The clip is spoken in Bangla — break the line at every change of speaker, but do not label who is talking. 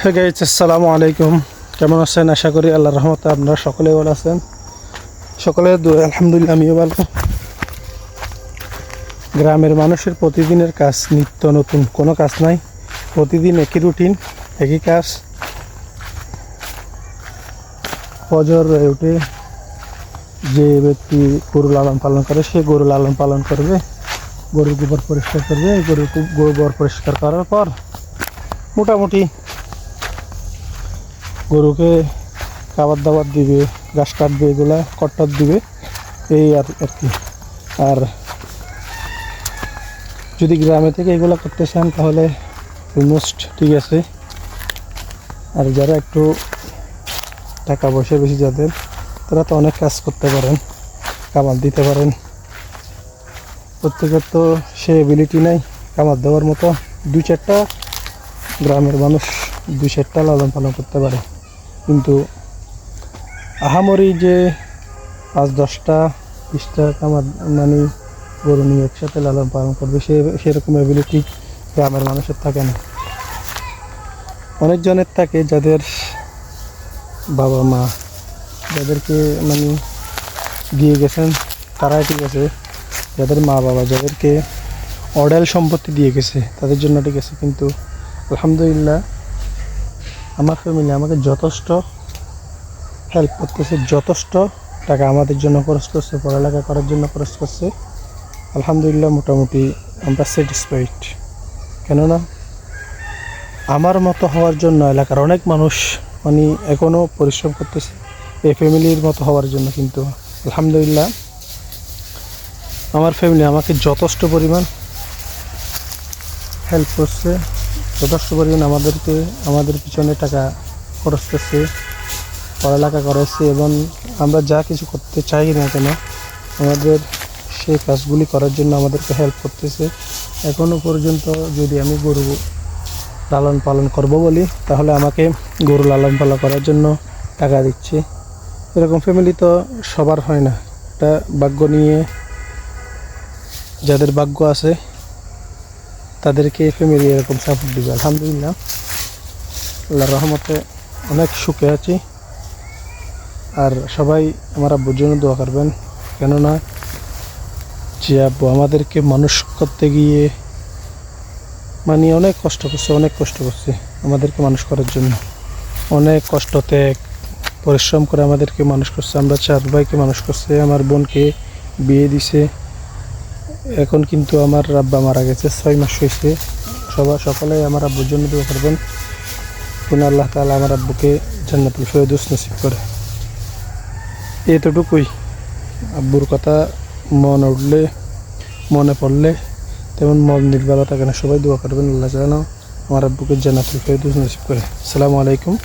হে গাইস, আসসালামু আলাইকুম। কেমন আছেন? আশা করি আল্লাহর রহমতে আপনারা সকলেই ভালো আছেন। সকলে আলহামদুলিল্লাহ, আমিও ভালো। গ্রামের মানুষের প্রতিদিনের কাজ নিত্য নতুন, কোনো কাজ নাই। প্রতিদিন একই রুটিন, একই কাজ। ফজর উঠে যে ব্যক্তি গরু লালন পালন করে, সে গরু লালন পালন করবে, গরুর গোবর পরিষ্কার করবে। গরুর গোবর পরিষ্কার করার পর মোটামুটি গরুকে খাবার দাবার দিবে, ঘাস কাটবে, এগুলা কট্টর দিবে, এই আর কি। আর যদি গ্রামে থেকে এগুলো করতে চান তাহলে অলমোস্ট ঠিক আছে। আর যারা একটু টাকা পয়সা বেশি যাদের, তারা তো অনেক কাজ করতে পারেন, কামার দিতে পারেন। প্রত্যেকের তো সে এবিলিটি নাই কামার দেওয়ার মতো। দুই চারটা গ্রামের মানুষ দুই চারটা লালন পালন করতে পারে, কিন্তু আহামরি যে 5-10টা 20টা কামার মানে গরু নিয়ে একসাথে লালন পালন করবে, সেরকম এবিলিটি গ্রামের মানুষের থাকে না। অনেকজনের থাকে যাদের বাবা মা যাদেরকে মানে দিয়ে গেছেন, তারাই ঠিক আছে। যাদের মা বাবা যাদেরকে অডেল সম্পত্তি দিয়ে গেছে, তাদের জন্য ঠিক আছে। কিন্তু আলহামদুলিল্লাহ, আমার ফ্যামিলি আমাকে যথেষ্ট হেল্প করতেছে, যথেষ্ট টাকা আমাদের জন্য খরচ করছে, পড়ালেখা করার জন্য খরচ করছে। আলহামদুলিল্লাহ, মোটামুটি আমরা স্যাটিসফাইড। কেননা আমার মতো হওয়ার জন্য এলাকার অনেক মানুষ মানে এখনও পরিশ্রম করতেছে এই ফ্যামিলির মতো হওয়ার জন্য। কিন্তু আলহামদুলিল্লাহ, আমার ফ্যামিলি আমাকে যথেষ্ট পরিমাণ হেল্প করছে, যথেষ্ট পরিমাণ আমাদের পিছনে টাকা খরচ করছে, পড়ালেখা করাচ্ছে। এবং আমরা যা কিছু করতে চাই না কেন, আমাদের সেই কাজগুলি করার জন্য আমাদেরকে হেল্প করতেছে। এখনও পর্যন্ত যদি আমি গরু লালন পালন করব বলি, তাহলে আমাকে গরু লালন পালন করার জন্য টাকা দিচ্ছে। এরকম ফ্যামিলি তো সবার হয় না। এটা ভাগ্য নিয়ে, যাদের ভাগ্য আছে তাদেরকে ফ্যামিলি এরকম সাপোর্ট দিবে। আলহামদুলিল্লাহ, আল্লাহর রহমতে অনেক সুখে আছি। আর সবাই আমার আব্বুর জন্য দোয়া করবেন, কেননা যে আব্বু আমাদেরকে মানুষ করতে গিয়ে মানে অনেক কষ্ট করছে আমাদেরকে মানুষ করার জন্য। অনেক কষ্ট ত্যাগ পরিশ্রম করে আমাদেরকে মানুষ করছে। আমরা 4 ভাইকে মানুষ করছে, আমার বোনকে বিয়ে দিছে। এখন কিন্তু আমার আব্বা মারা গেছে, 6 মাস হয়েছে। সকলেই আমার আব্বুর জন্য দোয়া করবেন, যেন আল্লাহ তাআলা আমার আব্বুকে জান্নাতুল ফেরদৌস নসিব করে। এতটুকুই। আব্বুর কথা মনে পড়লে তেমন মন নির্বালা থাকে না। সবাই দোয়া করবেন, আল্লাহ যেন আমার আব্বুকে জান্নাতুল ফেরদৌস নসিব করে। আসসালামু আলাইকুম।